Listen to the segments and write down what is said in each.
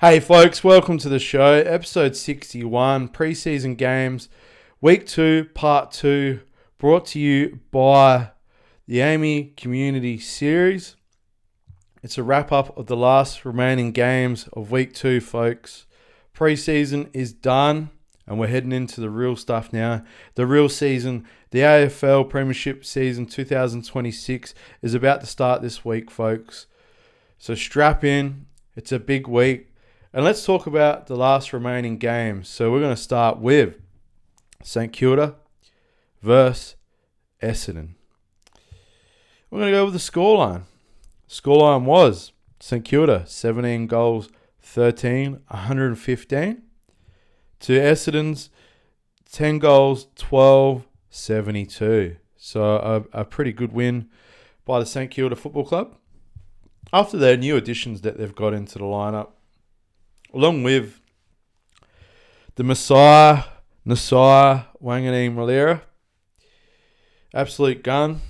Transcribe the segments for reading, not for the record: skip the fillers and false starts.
Hey folks, welcome to the show, episode 61, preseason games, week 2, part 2, brought to you by the Amy Community Series. It's a wrap-up of the last remaining games of week 2, folks. Preseason is done, and we're heading into the real stuff now. The real season, the AFL Premiership Season 2026 is about to start this week, folks. So strap in, it's a big week. And let's talk about the last remaining games. So we're going to start with St Kilda versus Essendon. We're going to go with the scoreline. Scoreline was St Kilda 17 goals, 13, 115. To Essendon's 10 goals, 12, 72. So a pretty good win by the St Kilda Football Club. After their new additions that they've got into the lineup, along with the Nasai Wanganeen-Malera. Absolute gun.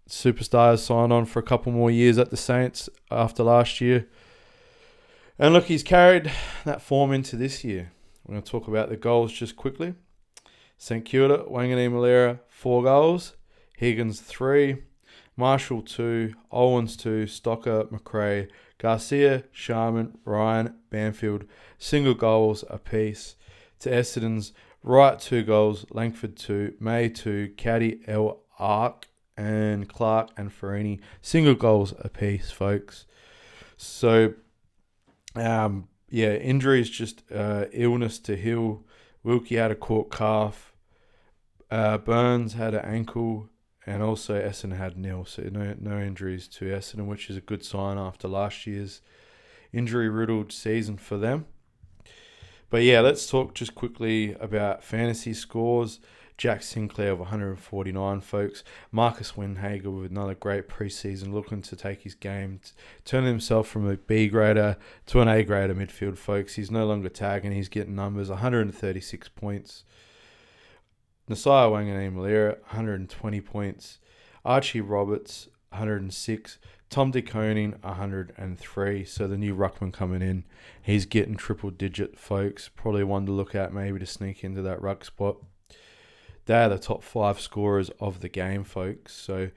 Superstars signed on for a couple more years at the Saints after last year. And look, he's carried that form into this year. We're going to talk about the goals just quickly. St Kilda, Wanganeen-Malera, 4 goals. Higgins, 3. Marshall, 2. Owens, 2. Stocker, McRae, Garcia, Sharman, Ryan, Banfield, single goals apiece. To Essendon's Wright, 2 goals, Langford 2, May 2, Caddy, El Ark, and Clark and Farini, single goals apiece, folks. So, injuries, just illness to Hill. Wilkie had a caught calf. Burns had an ankle. And also Essendon had nil, so no injuries to Essendon, which is a good sign after last year's injury-riddled season for them. But yeah, let's talk just quickly about fantasy scores. Jack Sinclair of 149, folks. Marcus Windhager with another great preseason, looking to take his game, turning himself from a B grader to an A grader midfield, folks. He's no longer tagging, he's getting numbers, 136 points. Nasai Wanganeen-Malera, 120 points. Archie Roberts, 106. Tom De Koning, 103. So the new ruckman coming in, he's getting triple digit, folks. Probably one to look at maybe to sneak into that ruck spot. They're the top 5 scorers of the game, folks. So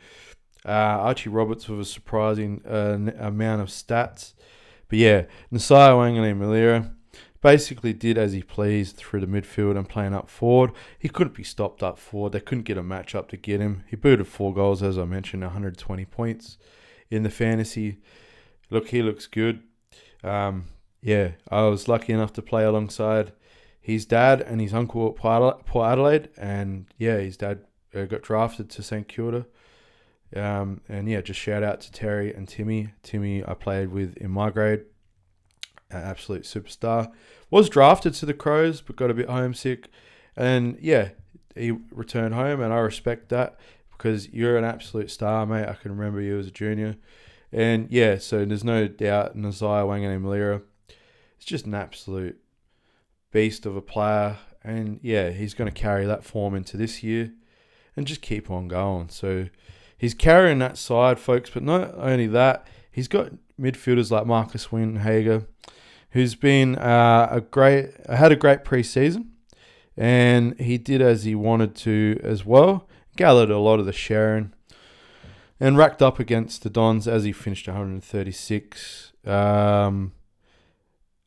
Archie Roberts with a surprising amount of stats. But yeah, Nasai Wanganeen-Malera basically did as he pleased through the midfield and playing up forward. He couldn't be stopped up forward. They couldn't get a match up to get him. He booted 4 goals, as I mentioned, 120 points in the fantasy. Look, he looks good. I was lucky enough to play alongside his dad and his uncle at Port Adelaide. And yeah, his dad got drafted to St Kilda. Just shout out to Terry and Timmy. Timmy I played with in my grade. Absolute superstar. Was drafted to the Crows, but got a bit homesick. And yeah, he returned home, and I respect that because you're an absolute star, mate. I can remember you as a junior. And yeah, so there's no doubt Nasai Wanganeen-Malera is just an absolute beast of a player. And yeah, he's going to carry that form into this year and just keep on going. So he's carrying that side, folks. But not only that, he's got midfielders like Marcus Windhager, who's been had a great preseason, and he did as he wanted to as well. Gathered a lot of the sharing and racked up against the Dons as he finished 136. And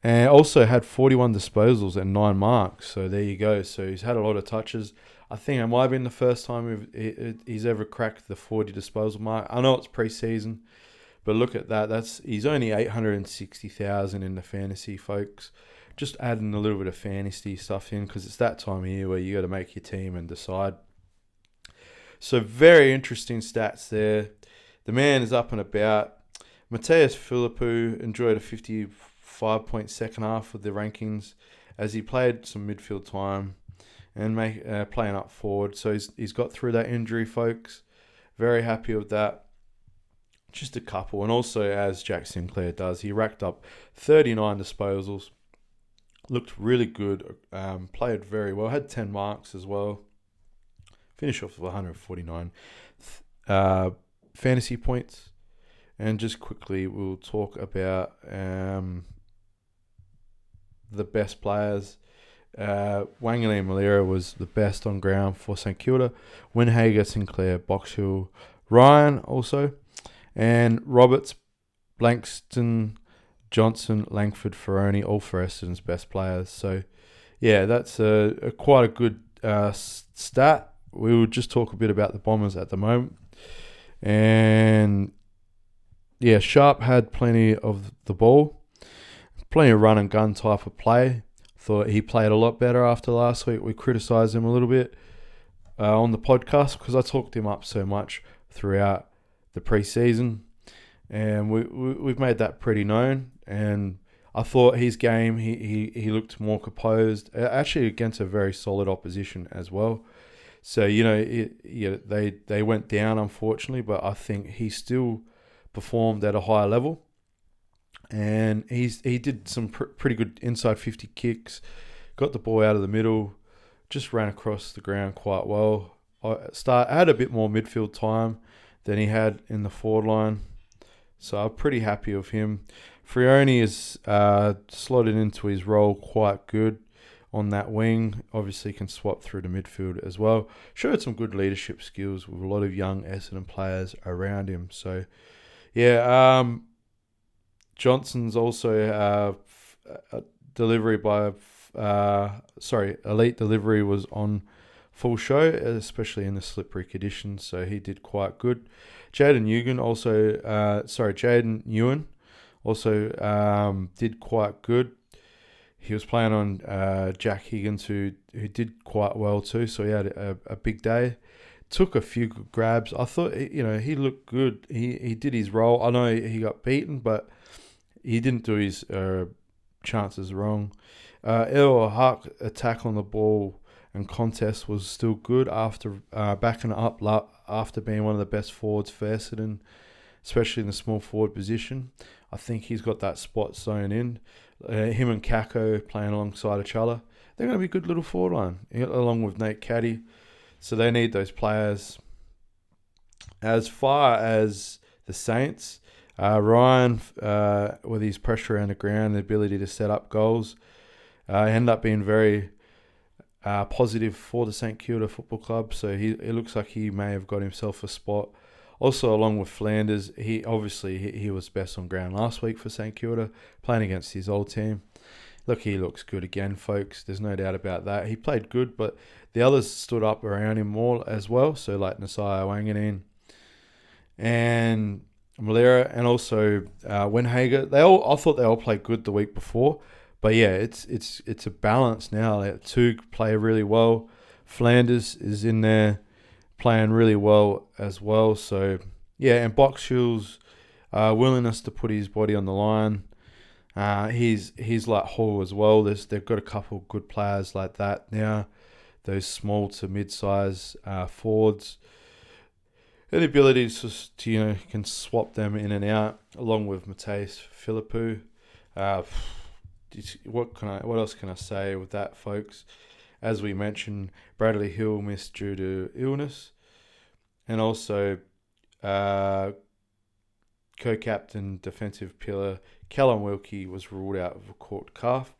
also had 41 disposals and 9 marks. So there you go. So he's had a lot of touches. I think it might have been the first time he's ever cracked the 40 disposal mark. I know it's preseason, but look at that. He's only 860,000 in the fantasy, folks. Just adding a little bit of fantasy stuff in because it's that time of year where you got to make your team and decide. So very interesting stats there. The man is up and about. Mateus Philippou enjoyed a 55-point second half of the rankings as he played some midfield time and playing up forward. So he's got through that injury, folks. Very happy with that. Just a couple. And also, as Jack Sinclair does, he racked up 39 disposals. Looked really good. Played very well. Had 10 marks as well. Finished off with 149 fantasy points. And just quickly, we'll talk about the best players. Wanganeen Malera was the best on ground for St Kilda. Winhager, Sinclair, Boxhill, Ryan also. And Roberts, Blankston, Johnson, Langford, Ferroni, all for Essendon's best players. So, yeah, that's a quite a good stat. We will just talk a bit about the Bombers at the moment. And, yeah, Sharp had plenty of the ball. Plenty of run and gun type of play. Thought he played a lot better after last week. We criticised him a little bit on the podcast because I talked him up so much throughout the preseason. And we've made that pretty known. And I thought his game, he looked more composed, actually against a very solid opposition as well. So, they went down, unfortunately, but I think he still performed at a higher level. And he did some pretty good inside 50 kicks, got the ball out of the middle, just ran across the ground quite well. I had a bit more midfield time than he had in the forward line. So I'm pretty happy with him. Freoney is slotted into his role quite good on that wing. Obviously can swap through the midfield as well. Showed some good leadership skills with a lot of young Essendon players around him. So, yeah, Johnson's also elite delivery was on full show, especially in the slippery conditions. So he did quite good. Jaden Ewan also did quite good. He was playing on Jack Higgins, who did quite well too. So he had a big day. Took a few good grabs. I thought he looked good. He did his role. I know he got beaten, but he didn't do his chances wrong. El Huck attack on the ball and contest was still good after backing up after being one of the best forwards for Essendon, especially in the small forward position. I think he's got that spot sewn in. Him and Kako playing alongside each other. They're going to be a good little forward line, along with Nate Caddy. So they need those players. As far as the Saints, Ryan, with his pressure around the ground, the ability to set up goals, ended up being very positive for the St Kilda Football Club. So it looks like he may have got himself a spot. Also, along with Flanders, he was best on ground last week for St Kilda, playing against his old team. Look, he looks good again, folks. There's no doubt about that. He played good, but the others stood up around him more as well. So like Nasiah Wanganeen and Malera, and also Winhager. I thought they all played good the week before, but yeah, it's a balance now. Two play really well. Flanders is in there playing really well as well. So yeah, and Boxhill's willingness to put his body on the line. He's like Hall as well. They've got a couple of good players like that now. Those small to mid-size forwards. And the ability to can swap them in and out, along with Mateus Philippou. What else can I say with that, folks? As we mentioned, Bradley Hill missed due to illness, and also co-captain defensive pillar Callum Wilkie was ruled out with a caught calf.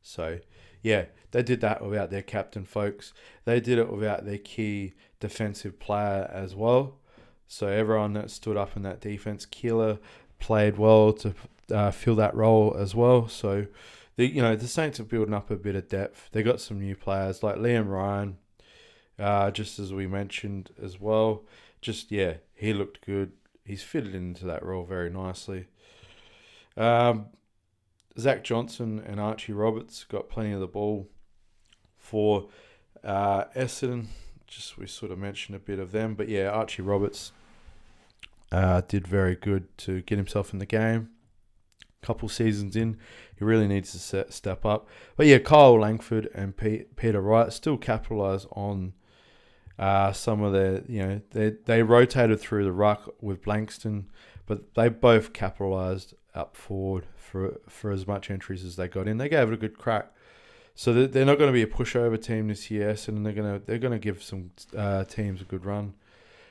So yeah, they did that without their captain, folks. They did it without their key defensive player as well. So everyone that stood up in that defense, Keeler, played well to fill that role as well. So the Saints are building up a bit of depth. They got some new players like Liam Ryan, just as we mentioned as well. He looked good. He's fitted into that role very nicely. Zach Johnson and Archie Roberts got plenty of the ball for Essendon. We sort of mentioned a bit of them. But yeah, Archie Roberts did very good to get himself in the game. Couple seasons in, he really needs to step up. But yeah, Kyle Langford and Peter Wright still capitalise on some of their, they rotated through the ruck with Blankston, but they both capitalised up forward for as much entries as they got in. They gave it a good crack. So they're not going to be a pushover team this year, and they're going to give some teams a good run.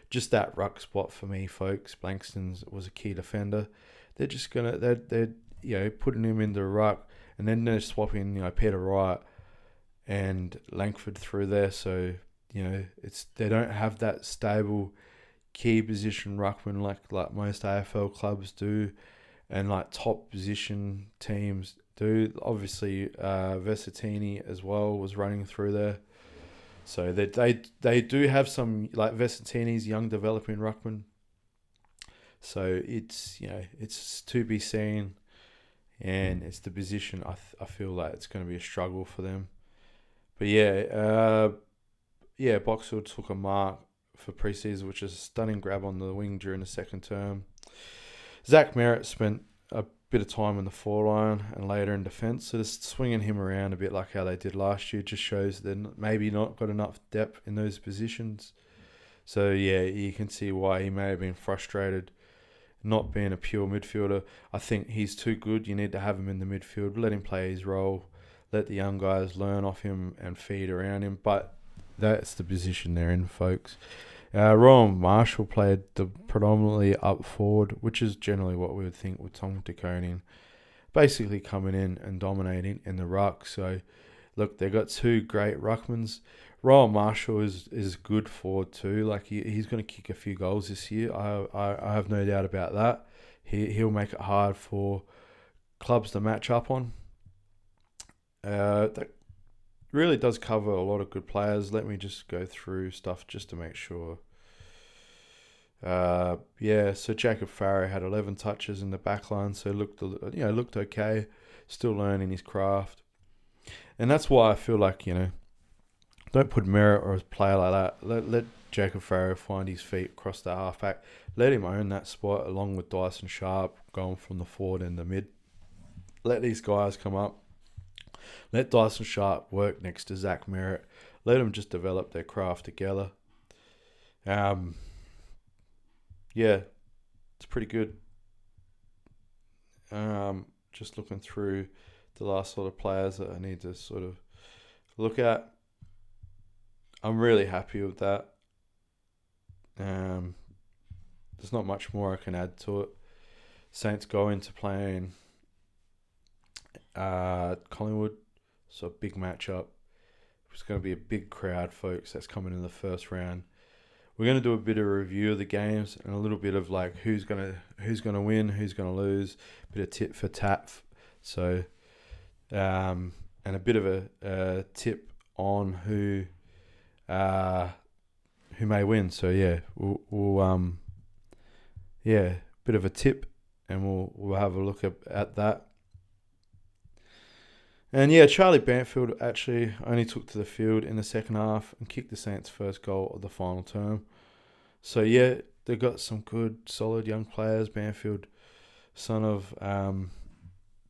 Just that ruck spot for me, folks. Blankston was a key defender. They're just they're putting him in the ruck And then they're swapping, Peter Wright and Langford through there. So, they don't have that stable key position ruckman like most AFL clubs do, and like top position teams do. Obviously, Vesatini as well was running through there. So they do have some, like Vesatini's young developing ruckman. So it's to be seen, and it's the position I feel like it's going to be a struggle for them. But Boxfield took a mark for preseason, which is a stunning grab on the wing during the second term. Zach Merritt spent a bit of time in the foreline and later in defence, so just swinging him around a bit like how they did last year just shows they're maybe not got enough depth in those positions. So you can see why he may have been frustrated not being a pure midfielder. I think he's too good. You need to have him in the midfield, let him play his role, let the young guys learn off him and feed around him. But that's the position they're in, folks. Rowan Marshall played the predominantly up forward, which is generally what we would think with Tom DeConing, basically coming in and dominating in the ruck. So, look, they've got two great ruckmans. Rowan Marshall is good forward too. Like he's going to kick a few goals this year. I have no doubt about that. He'll make it hard for clubs to match up on. That really does cover a lot of good players. Let me just go through stuff just to make sure. So Jacob Farrow had 11 touches in the back line, so looked okay. Still learning his craft, and that's why I feel like don't put Merritt or a player like that. Let Jacob Farrow find his feet across the halfback. Let him own that spot along with Dyson Sharp going from the forward and the mid. Let these guys come up. Let Dyson Sharp work next to Zach Merritt. Let them just develop their craft together. It's pretty good. Just looking through the last sort of players that I need to sort of look at. I'm really happy with that. There's not much more I can add to it. Saints go into playing Collingwood, so a big matchup. It's going to be a big crowd, folks. That's coming in the first round. We're going to do a bit of a review of the games and a little bit of like who's going to win, who's going to lose, a bit of tit for tat. So, and a bit of a tip on who may win. So we'll bit of a tip, and we'll have a look at that. And Charlie Bantfield actually only took to the field in the second half and kicked the Saints' first goal of the final term. So they've got some good, solid young players. Bantfield, son of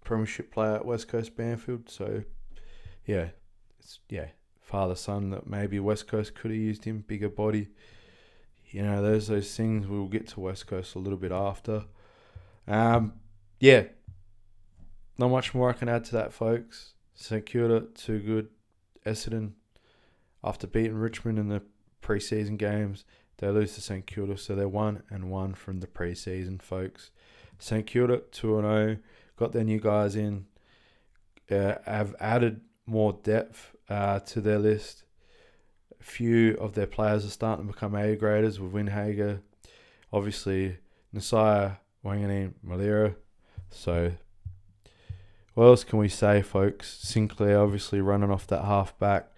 premiership player at West Coast Bantfield. So father-son that maybe West Coast could have used him, bigger body. There's those things. We'll get to West Coast a little bit after. Not much more I can add to that, folks. St Kilda, too good. Essendon, after beating Richmond in the preseason games, they lose to St Kilda, so they're 1-1 from the preseason, folks. St Kilda, 2-0, got their new guys in, have added more depth to their list. A few of their players are starting to become A-graders with Windhager. Obviously, Nasiah, Wanganeen, Malira. So, what else can we say, folks? Sinclair obviously running off that half-back.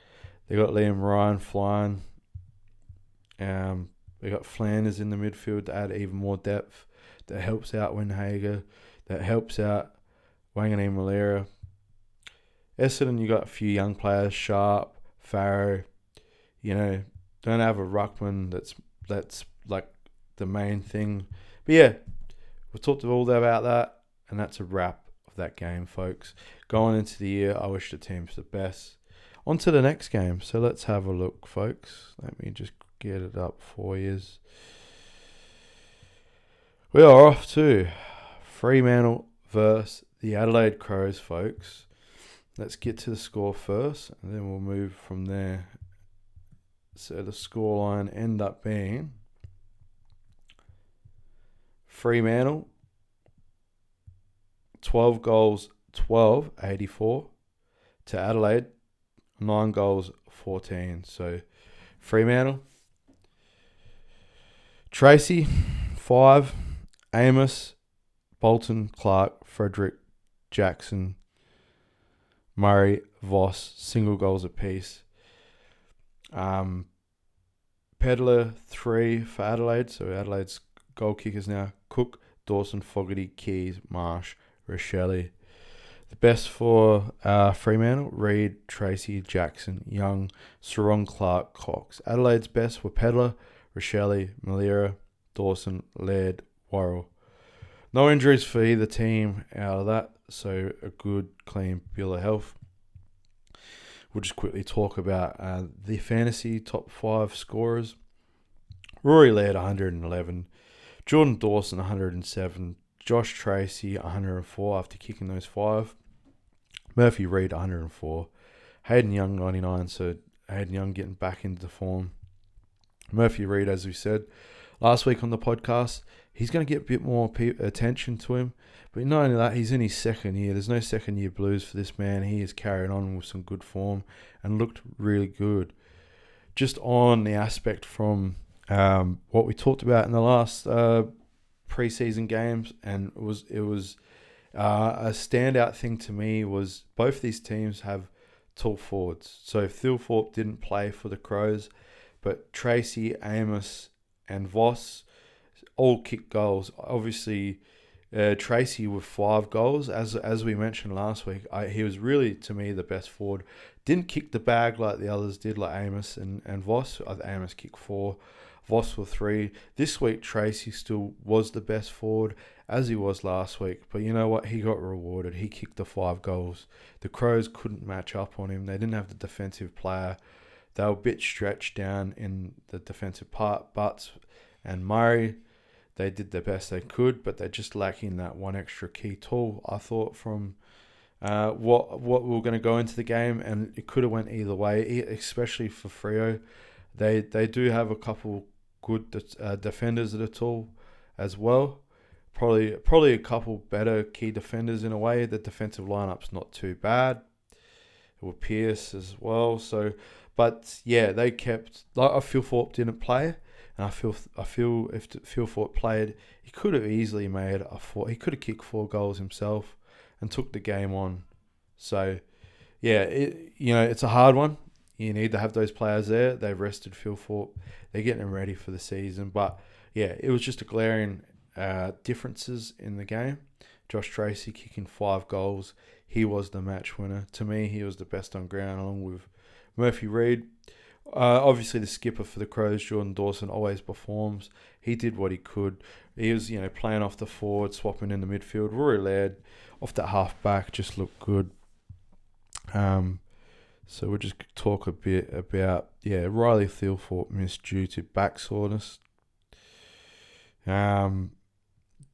They got Liam Ryan flying. They got Flanders in the midfield to add even more depth. That helps out Windhager. That helps out Wanganeen Malira. Essendon, you got a few young players, Sharp, Farrow. Don't have a ruckman that's like the main thing. But we talked all about that, and that's a wrap of that game, folks. Going into the year, I wish the teams the best. On to the next game. So let's have a look, folks. Let me just get it up for you. We are off to Fremantle versus the Adelaide Crows, folks. Let's get to the score first, and then we'll move from there. So the scoreline end up being Fremantle 12 goals 12, 84. To Adelaide, 9 goals, 14. So Fremantle. Tracy, 5. Amos, Bolton, Clark, Frederick, Jackson, Murray, Voss, single goals apiece. Pedler, 3 for Adelaide. So Adelaide's goal kickers now. Cook, Dawson, Fogarty, Keys, Marsh, Rochelle. The best for Fremantle, Reid, Tracy, Jackson, Young, Sarong, Clark, Cox. Adelaide's best were Pedler, Rochelle, Malera, Dawson, Laird, Worrell. No injuries for either team out of that, so a good, clean bill of health. We'll just quickly talk about the fantasy top 5 scorers. Rory Laird, 111. Jordan Dawson, 107. Josh Tracy, 104 after kicking those 5. Murphy Reid, 104. Hayden Young, 99. So Hayden Young getting back into form. Murphy Reid, as we said last week on the podcast, he's going to get a bit more attention to him. But not only that, he's in his second year. There's no second year blues for this man. He is carrying on with some good form and looked really good. Just on the aspect from what we talked about in the last preseason games, and it was a standout thing to me was both these teams have tall forwards. So Thilthorpe didn't play for the Crows, but Tracy, Amos, and Voss all kicked goals. Obviously, Tracy with 5 goals, as we mentioned last week. He was really, to me, the best forward. Didn't kick the bag like the others did, like Amos and Voss. Amos kicked 4, Voss with 3. This week, Tracy still was the best forward, as he was last week. But you know what? He got rewarded. He kicked the 5 goals. The Crows couldn't match up on him. They didn't have the defensive player. They were a bit stretched down in the defensive part. Butts and Murray, they did the best they could, but they're just lacking that one extra key tool, I thought, from what we were going to go into the game, and it could have went either way, especially for Freo. They do have a couple good defenders that are tall as well. Probably a couple better key defenders in a way. The defensive lineup's not too bad. With Pierce as well. So, but yeah, they kept. Like Thilthorpe didn't play, and I feel if Thilthorpe played, he could have easily made a 4. He could have kicked 4 goals himself, and took the game on. So, yeah, it's a hard one. You need to have those players there. They've rested Thilthorpe. They're getting them ready for the season. But yeah, it was just a glaring differences in the game. Josh Tracy kicking 5 goals. He was the match winner. To me, he was the best on ground, along with Murphy Reid. Obviously, the skipper for the Crows, Jordan Dawson, always performs. He did what he could. He was, playing off the forward, swapping in the midfield. Rory Laird off that half back just looked good. So we'll just talk a bit about, Riley Thilthorpe missed due to back soreness.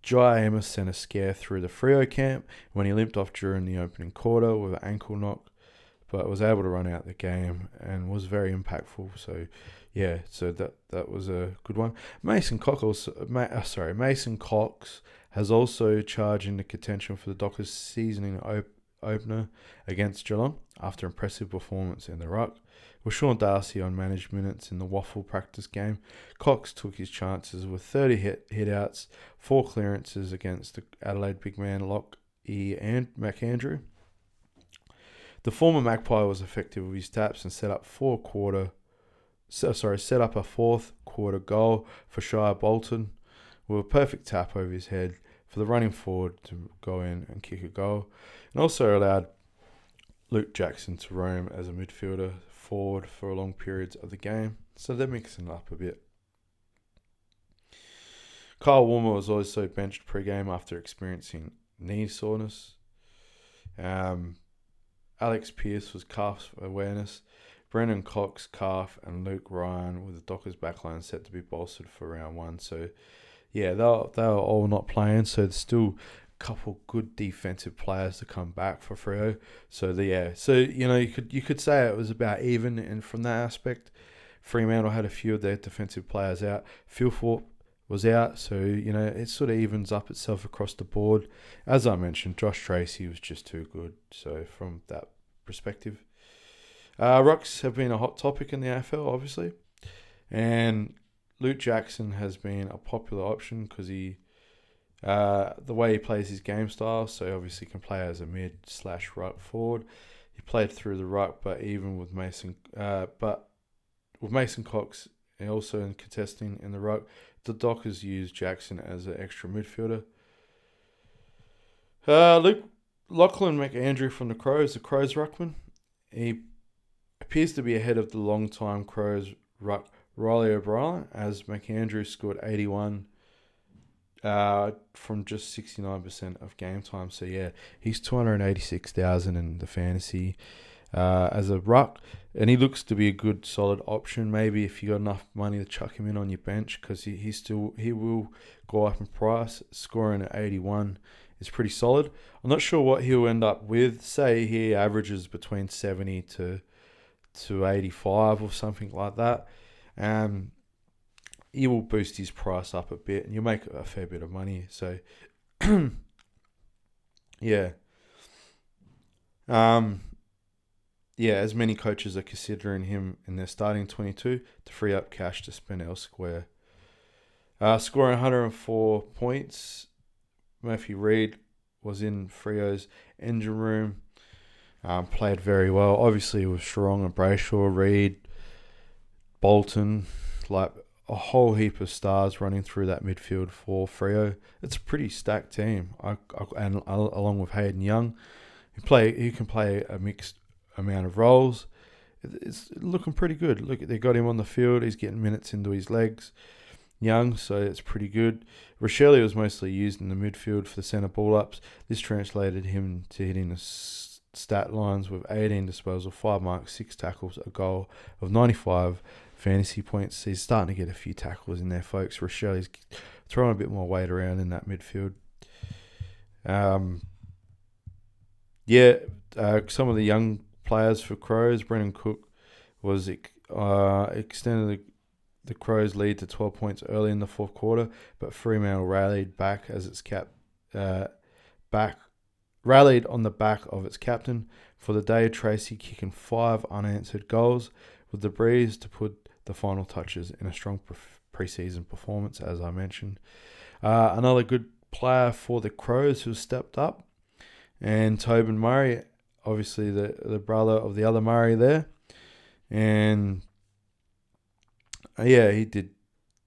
Jai Amos sent a scare through the Freo camp when he limped off during the opening quarter with an ankle knock, but was able to run out the game and was very impactful. So, so that was a good one. Mason Cox has also charged into contention for the Dockers' season opener against Geelong after impressive performance in the ruck. With Sean Darcy on managed minutes in the waffle practice game, Cox took his chances with 30 hit-outs, 4 clearances against the Adelaide big man Lockie and McAndrew. The former Magpie was effective with his taps and set up a 4th quarter goal for Shire Bolton with a perfect tap over his head for the running forward to go in and kick a goal, and also allowed Luke Jackson to roam as a midfielder forward for long periods of the game. So they're mixing it up a bit. Kyle Warmer was also benched pre-game after experiencing knee soreness. Alex Pearce was calf awareness. Brendan Cox, calf, and Luke Ryan with the Dockers backline set to be bolstered for round 1. So, they were all not playing. So there's still a couple good defensive players to come back for Freo. So you could say it was about even, and from that aspect, Fremantle had a few of their defensive players out. Thilthorpe was out, so it sort of evens up itself across the board. As I mentioned, Josh Tracy was just too good. So from that perspective, rucks have been a hot topic in the AFL, obviously, and Luke Jackson has been a popular option because the way he plays his game style, so obviously can play as a mid/ruck forward. He played through the ruck, but even with Mason Cox and also in contesting in the ruck, the Dockers used Jackson as an extra midfielder. Lachlan McAndrew from the Crows ruckman. He appears to be ahead of the long-time Crows ruck Riley O'Brien, as McAndrew scored 81 from just 69% of game time. So yeah, he's 286,000 in the fantasy as a ruck, and he looks to be a good solid option. Maybe if you got enough money to chuck him in on your bench, because he will go up in price. Scoring at 81 is pretty solid. I'm not sure what he'll end up with. Say he averages between 70 to 85 or something like that. He will boost his price up a bit, and you'll make a fair bit of money. So, yeah. As many coaches are considering him in their starting 22 to free up cash to spend elsewhere. Scoring 104 points, Murphy Reid was in Freo's engine room. Played very well. Obviously, with Strong and Brayshaw, Reid, Bolton, like a whole heap of stars running through that midfield for Freo. It's a pretty stacked team. And along with Hayden Young, he can play a mixed amount of roles. It's looking pretty good. Look, they got him on the field. He's getting minutes into his legs. Young, so it's pretty good. Rochelle was mostly used in the midfield for the centre ball ups. This translated him to hitting the stat lines with 18 disposals, 5 marks, 6 tackles, a goal of 95 fantasy points. He's starting to get a few tackles in there, folks. Rochelle's throwing a bit more weight around in that midfield. Some of the young players for Crows, Brennan Cook was extended the Crows' lead to 12 points early in the fourth quarter, but Fremantle rallied back as its rallied on the back of its captain for the day. Tracy kicking 5 unanswered goals with the breeze to put the final touches in a strong preseason performance, as I mentioned. Another good player for the Crows who stepped up, and Tobin Murray, obviously the brother of the other Murray there, and he did.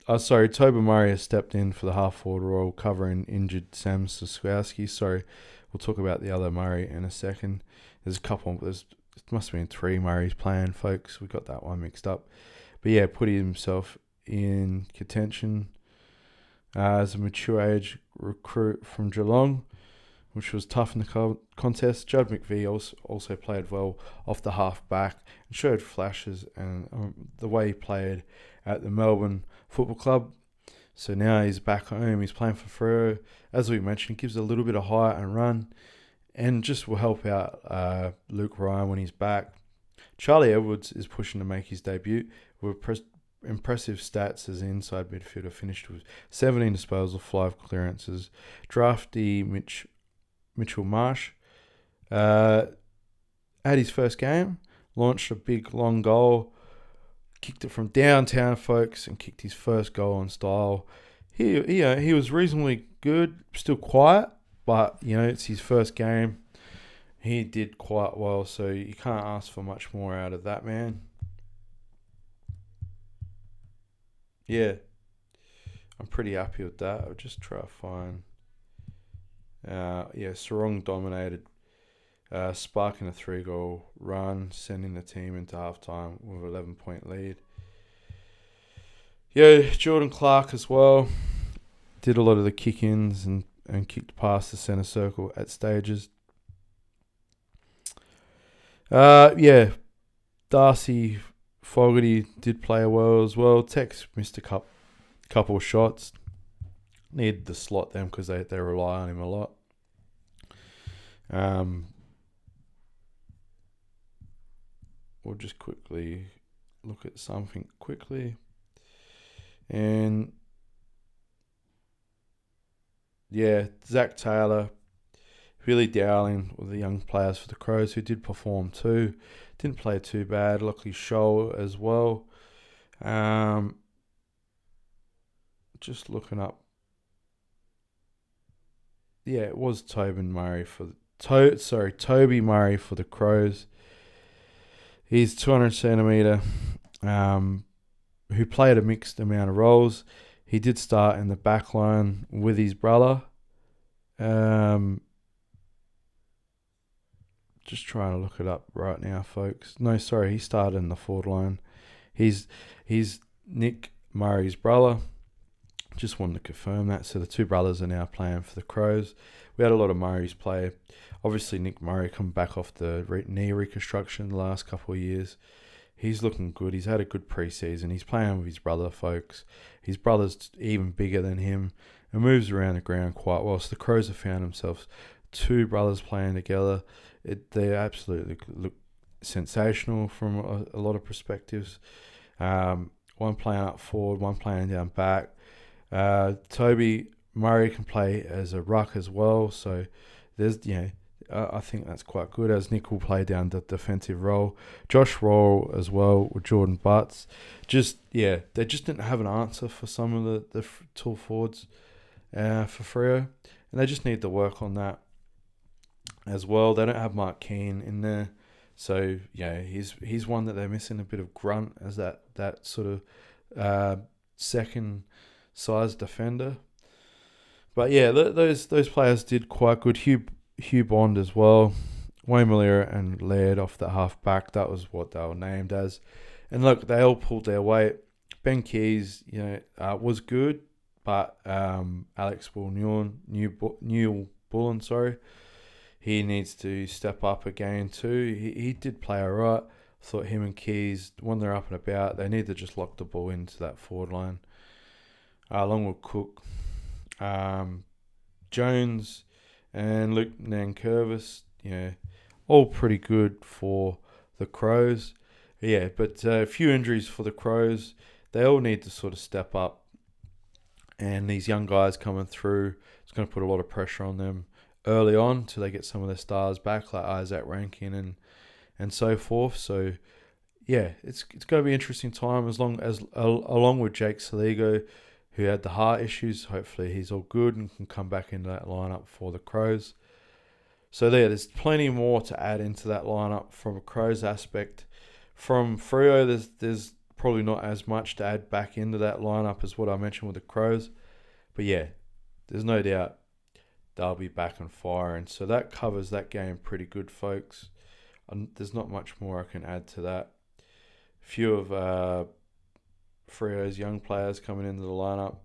Tobin Murray has stepped in for the half-forward role, covering injured Sam Siskowski. Sorry, we'll talk about the other Murray in a second. There's a couple. It must have been 3 Murrays playing, folks. We got that one mixed up. But yeah, put himself in contention as a mature age recruit from Geelong, which was tough in the contest. Judd McVie also played well off the half-back and showed flashes and the way he played at the Melbourne Football Club. So now he's back home. He's playing for Freo. As we mentioned, gives a little bit of height and run, and just will help out Luke Ryan when he's back. Charlie Edwards is pushing to make his debut with impressive stats as an inside midfielder. Finished with 17 disposals, 5 clearances. Drafty Mitchell Marsh had his first game, launched a big long goal, kicked it from downtown, folks, and kicked his first goal in style. He was reasonably good, still quiet, but it's his first game. He did quite well, so you can't ask for much more out of that man. Yeah, I'm pretty happy with that. I'll just try to find. Sarong dominated, sparking a 3-goal run, sending the team into halftime with an 11-point lead. Yeah, Jordan Clark as well did a lot of the kick-ins and kicked past the centre circle at stages. Darcy Fogarty did play well as well. Tex missed a couple of shots. Need to slot them because they rely on him a lot. We'll just quickly look at something quickly. And Zach Taylor, Billy Dowling were the young players for the Crows who did perform too. Didn't play too bad. Luckily, Shoal as well. Just looking up. Yeah, it was Toby Murray Toby Murray for the Crows. He's 200 centimetre, who played a mixed amount of roles. He did start in the back line with his brother. Just trying to look it up right now, folks. No, sorry, he started in the forward line. He's Nick Murray's brother. Just wanted to confirm that. So the two brothers are now playing for the Crows. We had a lot of Murrays play. Obviously, Nick Murray come back off the knee reconstruction the last couple of years. He's looking good. He's had a good preseason. He's playing with his brother, folks. His brother's even bigger than him and moves around the ground quite well. So the Crows have found themselves two brothers playing together. They absolutely look sensational from a lot of perspectives. One playing up forward, one playing down back. Toby Murray can play as a ruck as well. So there's, I think that's quite good, as Nick will play down the defensive role. Josh Roll as well with Jordan Butts. They just didn't have an answer for some of the tall forwards for Freo, and they just need to work on that as well. They don't have Mark Keane in there, so he's one that they're missing a bit of grunt as that sort of second size defender. But yeah, those players did quite good. Hugh Bond as well, Wayne Malira and Laird off the half back. That was what they were named as. And look, they all pulled their weight. Ben Keys, was good, but Alex Newell-Bullen, he needs to step up again too. He did play alright. I thought him and Keys, when they're up and about, they need to just lock the ball into that forward line. Along with Cook, Jones and Luke Nankervis, all pretty good for the Crows. Yeah, but a few injuries for the Crows. They all need to sort of step up. And these young guys coming through, it's going to put a lot of pressure on them early on till they get some of their stars back, like Isaac Rankin and so forth. So, yeah, it's going to be an interesting time along with Jake Saligo, who had the heart issues. Hopefully he's all good and can come back into that lineup for the Crows. So there's plenty more to add into that lineup from a Crows aspect. From Freo, there's probably not as much to add back into that lineup as what I mentioned with the Crows. But yeah, there's no doubt they'll be back and firing. So that covers that game pretty good, folks. There's not much more I can add to that. A few of Freo's young players coming into the lineup.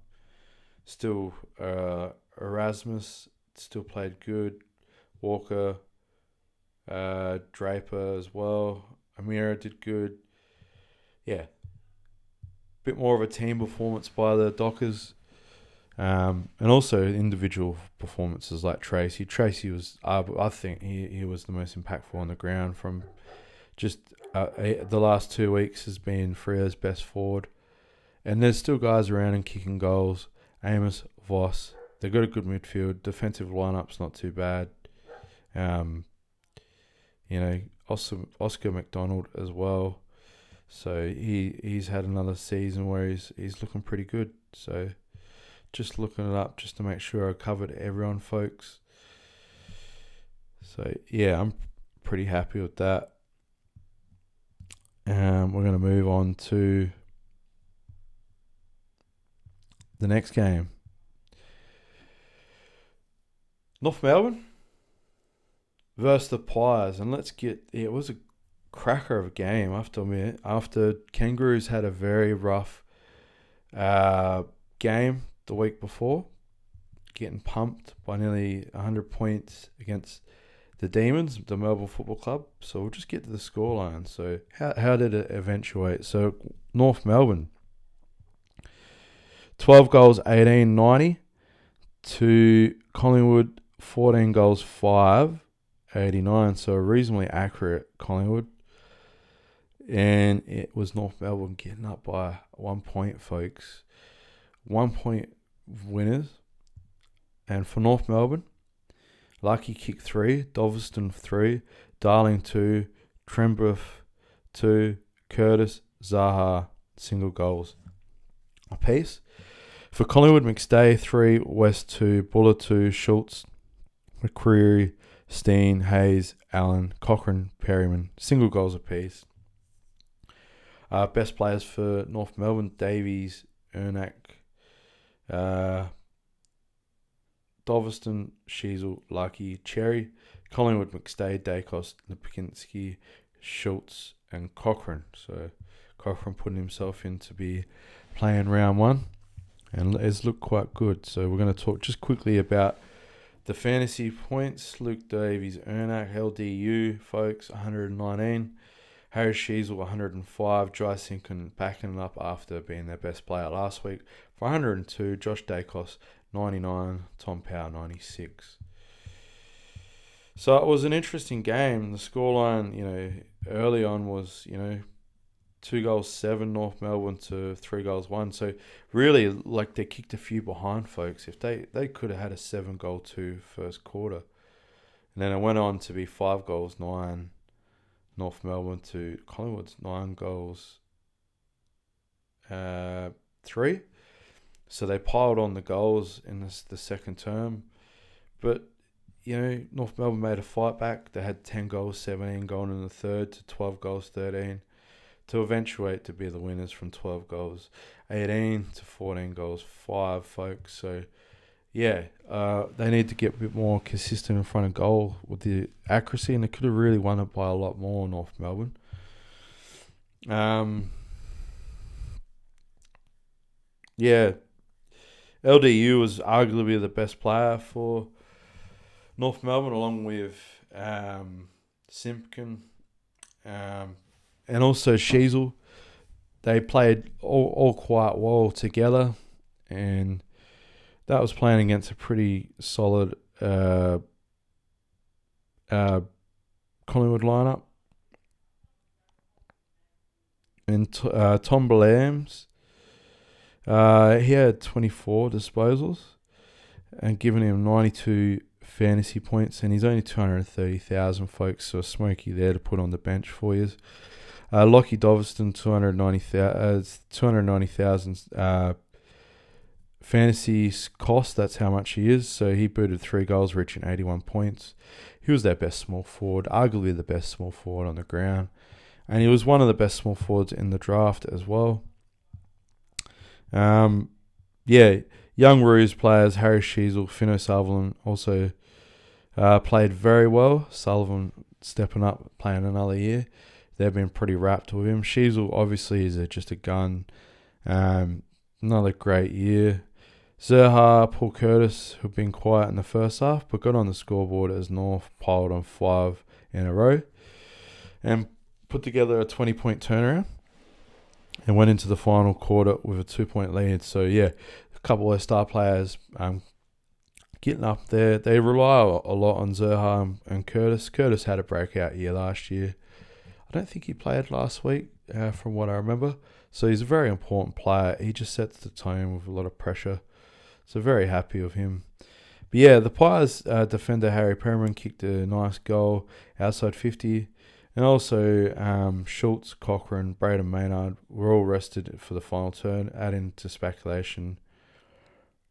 Still, Erasmus still played good. Walker, Draper as well. Amira did good. Yeah. Bit more of a team performance by the Dockers. And also individual performances like Tracy. Tracy was, I think he was the most impactful on the ground from just the last 2 weeks has been Freo's best forward. And there's still guys around and kicking goals. Amos, Voss. They've got a good midfield. Defensive lineup's not too bad. Oscar McDonald as well. So he's had another season where he's looking pretty good. So just looking it up just to make sure I covered everyone, folks. So yeah, I'm pretty happy with that. We're going to move on to the next game. North Melbourne versus the Pies. And it was a cracker of a game, I have to admit. After Kangaroos had a very rough game the week before, getting pumped by nearly 100 points against the Demons, the Melbourne Football Club. So we'll just get to the scoreline. So how did it eventuate? So North Melbourne, 12 goals, 18-90 to Collingwood, 14 goals, 5-89. So a reasonably accurate Collingwood. And it was North Melbourne getting up by 1 point, folks. 1 point winners. And for North Melbourne, Lucky kick 3, Doveston 3, Darling 2, Trembruff 2, Curtis, Zaha, single goals apiece. For Collingwood, McStay 3, West 2, Buller 2, Schultz, McCreary, Steen, Hayes, Allen, Cochrane, Perryman, single goals apiece. Best players for North Melbourne, Davies, Ernak, Doveston, Sheasel, Lucky, Cherry, Collingwood, McStay, Dacos, Lipinski, Schultz, and Cochrane. So Cochrane putting himself in to be playing round 1 and has looked quite good. So we're going to talk just quickly about the fantasy points. Luke Davies, Ernak, LDU, folks, 119. Harry Sheasel, 105. Jai Sinkin backing it up after being their best player last week for 102. Josh Dacos, 99. Tom Power, 96. So it was an interesting game. The scoreline, early on was, 2 goals 7 North Melbourne to 3 goals 1. So really, they kicked a few behind, folks. If they could have had a 7-goal 2 first quarter. And then it went on to be 5 goals 9 North Melbourne to Collingwood's 9 goals 3. So they piled on the goals in the second term. But, North Melbourne made a fight back. They had 10 goals 17 going in the third to 12 goals 13 to eventuate to be the winners from 12 goals 18 to 14 goals 5, folks. So, they need to get a bit more consistent in front of goal with the accuracy, and they could have really won it by a lot more, North Melbourne. LDU was arguably the best player for North Melbourne, along with Simpkin and also Sheasel. They played all quite well together, and that was playing against a pretty solid Collingwood lineup. And Tom Belams, he had 24 disposals and given him 92 fantasy points, and he's only 230,000, folks, so a smoky there to put on the bench for you. Lockie Doveston, 290,000 fantasy cost, that's how much he is. So he booted 3 goals, reaching 81 points. He was their best small forward, arguably the best small forward on the ground. And he was one of the best small forwards in the draft as well. Young Roos players, Harry Sheasel, Fino Sullivan also played very well. Sullivan stepping up, playing another year. They've been pretty wrapped with him. Sheasel obviously is just a gun. Another great year. Zerha, Paul Curtis, who've been quiet in the first half, but got on the scoreboard as North piled on 5 in a row and put together a 20-point turnaround and went into the final quarter with a 2-point lead. So, a couple of star players getting up there. They rely a lot on Zerha and Curtis. Curtis had a breakout year last year. I don't think he played last week, from what I remember. So he's a very important player. He just sets the tone with a lot of pressure. So very happy with him. But the Pies defender Harry Perriman kicked a nice goal outside 50. And also Schultz, Cochrane, Braden Maynard were all rested for the final turn, adding to speculation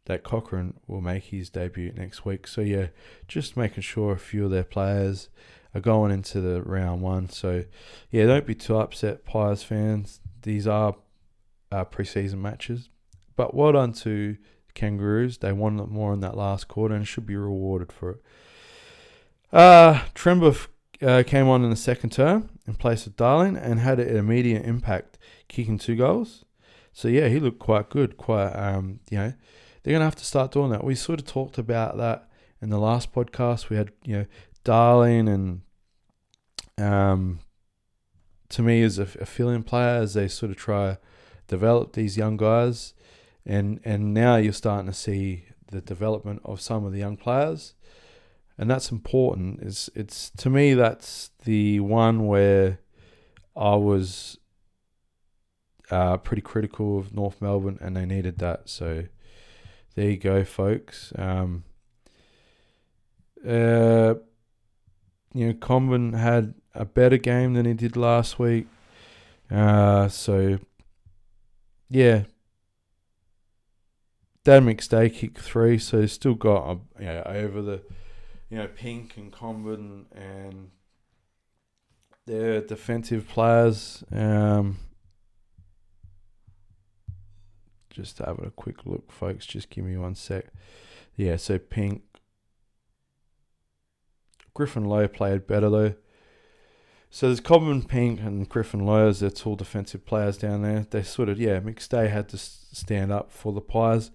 that Cochrane will make his debut next week. So just making sure a few of their players are going into the round 1. So don't be too upset, Pies fans. These are preseason matches. But well done to the Kangaroos. They won it more in that last quarter and should be rewarded for it. Trembruff came on in the second term in place of Darling and had an immediate impact, kicking 2 goals. So he looked quite good. They're going to have to start doing that. We sort of talked about that in the last podcast. We had Darling and to me as a fill-in player as they sort of try to develop these young guys, and now you're starting to see the development of some of the young players, and that's important. It's to me that's the one where I was pretty critical of North Melbourne, and they needed that. So there you go, folks. Comben had a better game than he did last week. So, yeah. Dan McStay kicked 3, so he's still got over the Pink and Comben and their defensive players. Just having a quick look, folks. Just give me 1 sec. Yeah, so Pink. Griffin Lowe played better though. So there's Cobham, Pink, and Griffin Lowe. That's all defensive players down there. They sort of, McStay had to stand up for the Pies.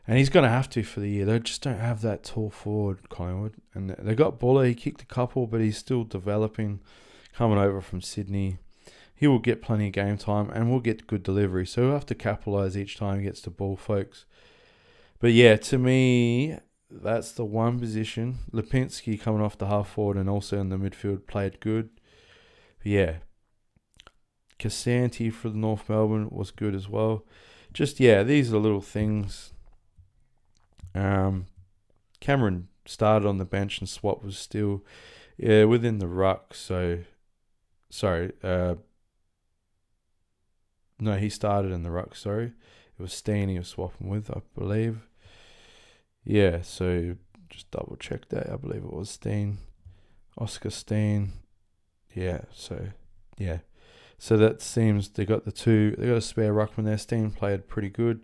And he's going to have to for the year. They just don't have that tall forward, Collingwood. And they got Buller. He kicked a couple, but he's still developing, coming over from Sydney. He will get plenty of game time and will get good delivery. So we'll have to capitalise each time he gets the ball, folks. But yeah, to me, that's the one position. Lipinski coming off the half forward and also in the midfield played good. But yeah, Casanti for the North Melbourne was good as well. Just, these are little things. Cameron started on the bench and Swap was still within the ruck. So, sorry. No, he started in the ruck, sorry. It was Steen he was swapping with, I believe. Yeah, so just double check that. I believe it was Steen. Oscar Steen. Yeah, so, yeah. So that seems they got a spare ruckman there. Steen played pretty good.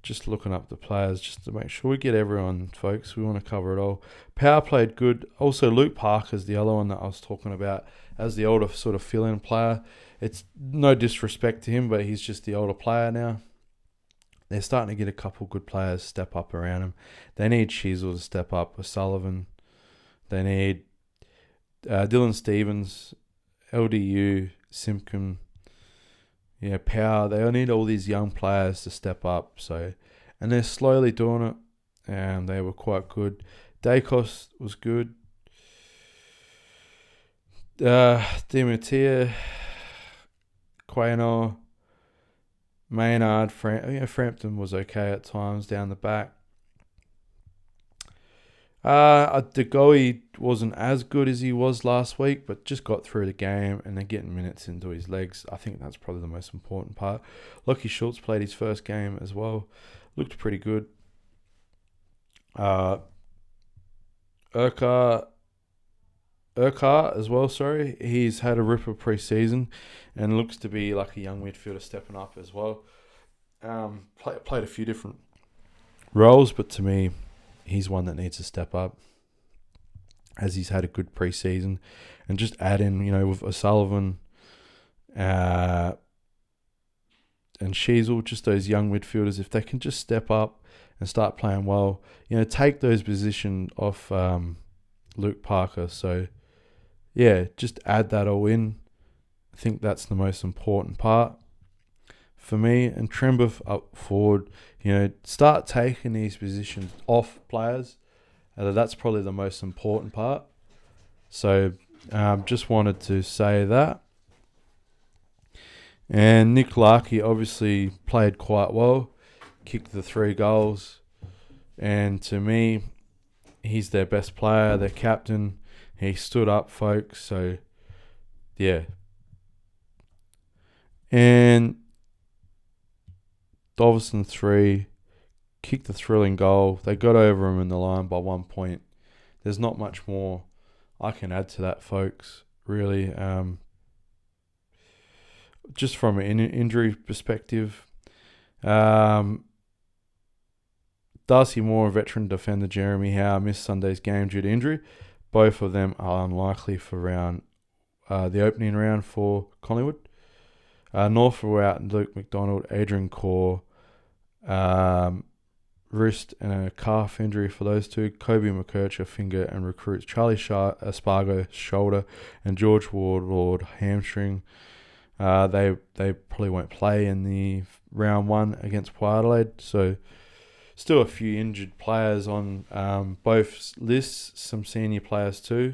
Just looking up the players just to make sure we get everyone, folks. We want to cover it all. Power played good. Also, Luke Parker's the other one that I was talking about as the older sort of fill-in player. It's no disrespect to him, but he's just the older player now. They're starting to get a couple good players step up around him. They need Sheasel to step up. O'Sullivan. They need Dylan Stevens, LDU, Simpkin. Yeah, Power. They need all these young players to step up. So, and they're slowly doing it. And they were quite good. Dacos was good. Dimatia, Quaynor, Maynard, Frampton was okay at times down the back. DeGoey wasn't as good as he was last week, but just got through the game and they're getting minutes into his legs. I think that's probably the most important part. Lockie Schultz played his first game as well. Looked pretty good. Urquhart as well, sorry. He's had a ripper pre-season and looks to be like a young midfielder stepping up as well. Played a few different roles, but to me, he's one that needs to step up as he's had a good pre-season. And just add in, with O'Sullivan and Sheasel, just those young midfielders, if they can just step up and start playing well, take those positions off Luke Parker. So, just add that all in. I think that's the most important part for me. And Trembuth up forward, start taking these positions off players. That's probably the most important part. So, just wanted to say that. And Nick Larkey obviously played quite well, kicked the 3 goals. And to me, he's their best player, their captain. He stood up, folks. So, yeah. And Dovison 3 kicked the thrilling goal. They got over him in the line by 1 point. There's not much more I can add to that, folks. Really, just from an injury perspective, Darcy Moore, veteran defender Jeremy Howe missed Sunday's game due to injury. Both of them are unlikely for the opening round for Collingwood. North were out Luke McDonald, Adrian Corr, wrist and a calf injury for those two. Kobe McKercher, finger, and recruits Charlie Espargo, shoulder, and George Ward, hamstring. They probably won't play in the round 1 against Port Adelaide. So still a few injured players on both lists, some senior players too.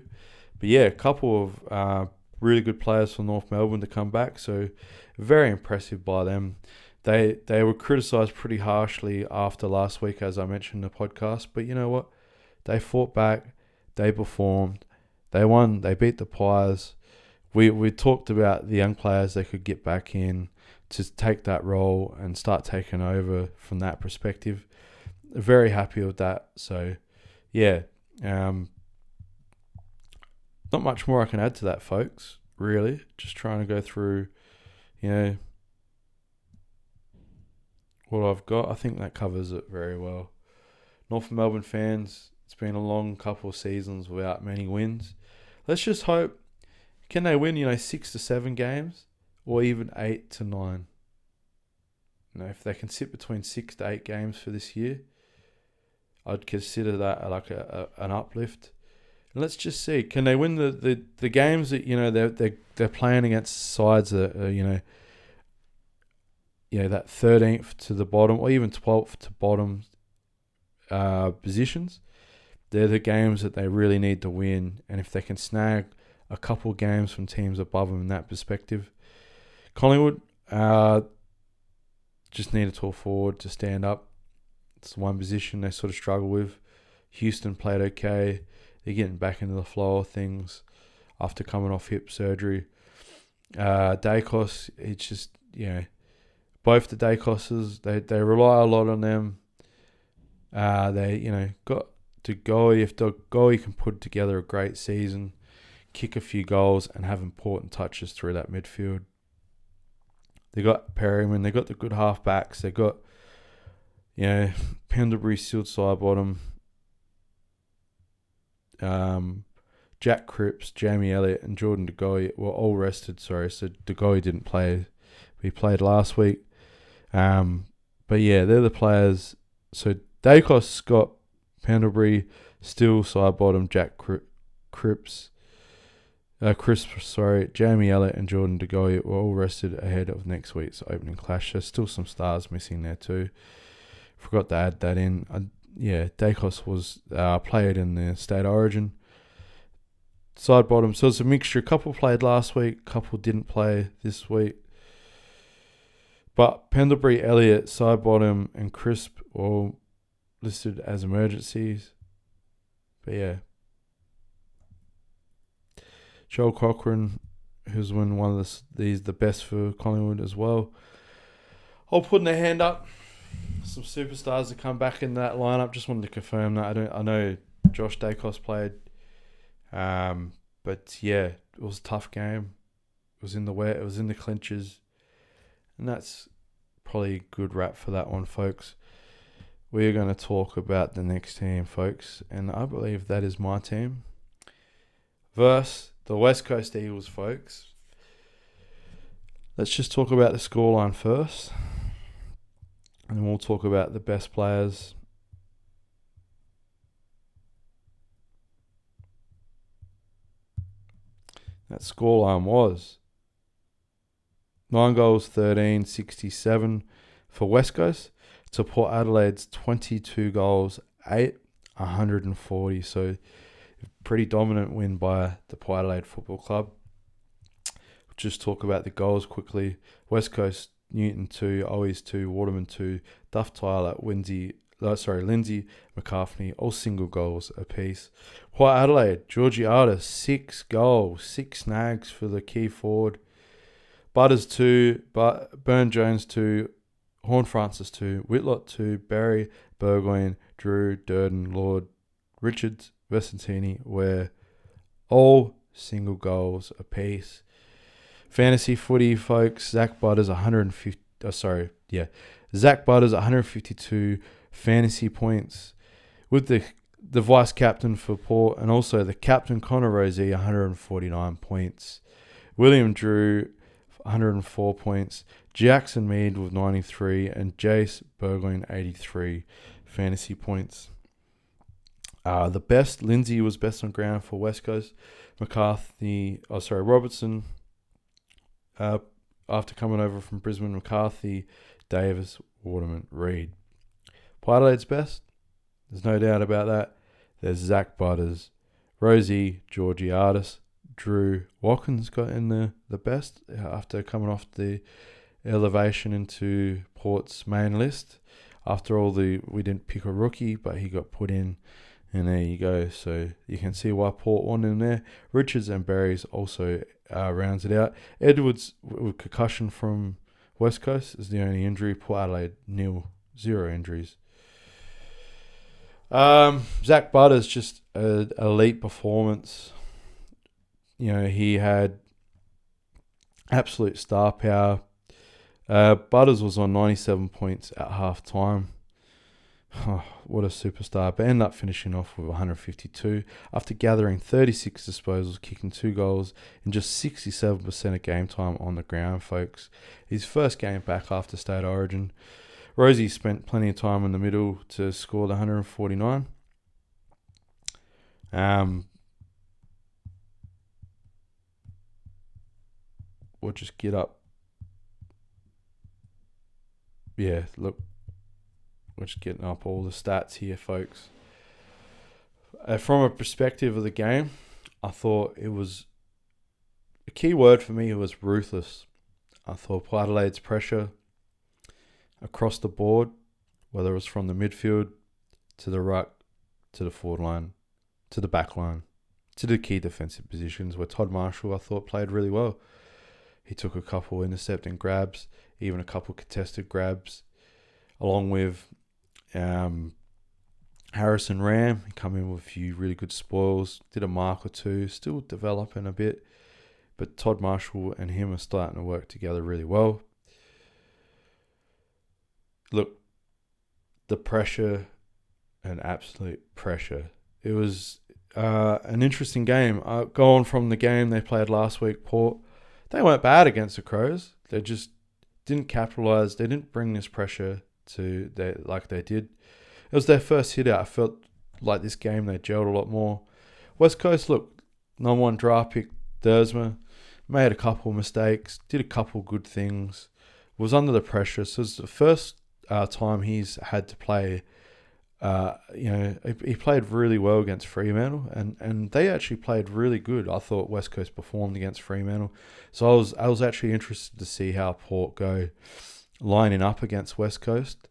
But yeah, a couple of really good players for North Melbourne to come back. So very impressive by them. They were criticised pretty harshly after last week, as I mentioned in the podcast. But you know what? They fought back. They performed. They won. They beat the Pies. We talked about the young players they could get back in to take that role and start taking over from that perspective. Very happy with that. So, yeah. Not much more I can add to that, folks, really. Just trying to go through, what I've got. I think that covers it very well. North Melbourne fans, it's been a long couple of seasons without many wins. Let's just hope, can they win, 6 to 7 games or even 8 to 9? If they can sit between 6 to 8 games for this year, I'd consider that like an uplift. And let's just see, can they win the games that they're playing against sides that are, that 13th to the bottom or even 12th to bottom positions. They're the games that they really need to win, and if they can snag a couple games from teams above them in that perspective. Collingwood just need a tall forward to stand up. It's the one position they sort of struggle with. Houston played okay. They're getting back into the flow of things after coming off hip surgery. Dacos, it's just, both the Dacoses, they rely a lot on them. They, got to go. If Goey can put together a great season, kick a few goals and have important touches through that midfield. They got Perryman. They got the good halfbacks. They got, Pendlebury, Silt Sidebottom, Jack Cripps, Jamie Elliott, and Jordan De Goey were all rested. Sorry, so De Goey didn't play. He played last week. But yeah, they're the players. So Dacos, Scott, Pendlebury, Still, Sidebottom, Jack Cripps, Jamie Elliott and Jordan De Goey were all rested ahead of next week's opening clash. There's still some stars missing there too. Forgot to add that in. Dacos was played in the state origin. Sidebottom, so it's a mixture. A couple played last week, a couple didn't play this week. But Pendlebury, Elliott, Sidebottom, and Crisp all listed as emergencies. But yeah. Joel Cochran, who's been one of the best for Collingwood as well. All putting their hand up. Some superstars to come back in that lineup. Just wanted to confirm that. I know Josh Dacos played. But yeah, it was a tough game. It was in the wet. It was in the clinches. And that's probably a good wrap for that one, folks. We're going to talk about the next team, folks. And I believe that is my team. Versus the West Coast Eagles, folks. Let's just talk about the scoreline first. And then we'll talk about the best players. That scoreline was 9 goals, 13, 67 for West Coast to Port Adelaide's 22 goals, 8, 140. So pretty dominant win by the Port Adelaide Football Club. We'll just talk about the goals quickly. West Coast, Newton 2, Owies 2, Waterman 2, Duff Tyler, Lindsay McCartney, all single goals apiece. Port Adelaide, Georgiades, 6 goals, 6 snags for the key forward. Butters 2, Burn Jones 2, Horn Francis 2, Whitlott 2, Barry, Burgoyne, Drew, Durden, Lord, Richards, Vesentini were all single goals apiece. Fantasy footy, folks. Zach Butters 152 fantasy points with the vice captain for Port and also the captain Connor Rozee 149 points. William Drew 104 points. Jackson Mead with 93 and Jace Burgoyne 83 fantasy points. The best, Lindsay was best on ground for West Coast. Robertson, after coming over from Brisbane, McCarthy, Davis, Waterman, Reid. Port Adelaide's best, there's no doubt about that. There's Zach Butters, Rozee, Georgiades, Drew. Watkins got in the best after coming off the elevation into Port's main list. After all, we didn't pick a rookie, but he got put in And there you go. So you can see why Port wanted him there. Richards and Berries also rounds it out. Edwards with concussion from West Coast is the only injury. Port Adelaide 0 injuries. Zach Butters, just an elite performance. He had absolute star power. Butters was on 97 points at half time. Oh, what a superstar. But ended up finishing off with 152 after gathering 36 disposals, kicking 2 goals in just 67% of game time on the ground, folks. His first game back after state origin. Rosie spent plenty of time in the middle to score the 149. We'll just get up. Yeah, look. We're just getting up all the stats here, folks. From a perspective of the game, I thought it was... A key word for me was ruthless. I thought Port Adelaide's pressure across the board, whether it was from the midfield to the ruck, to the forward line, to the back line, to the key defensive positions, where Todd Marshall, I thought, played really well. He took a couple intercepting grabs, even a couple contested grabs, along with Harrison Ram. He come in with a few really good spoils, did a mark or two, still developing a bit, but Todd Marshall and him are starting to work together really well. Look, the pressure, an absolute pressure. It was an interesting game. Going from the game they played last week, Port, they weren't bad against the Crows. They just didn't capitalise. They didn't bring this pressure like they did. It was their first hit out. I felt like this game they gelled a lot more. West Coast, look, number 1 draft pick, Dersma, made a couple of mistakes, did a couple of good things, was under the pressure. So it's the first time he's had to play. He played really well against Fremantle, and they actually played really good. I thought West Coast performed against Fremantle, so I was actually interested to see how Port go lining up against West Coast.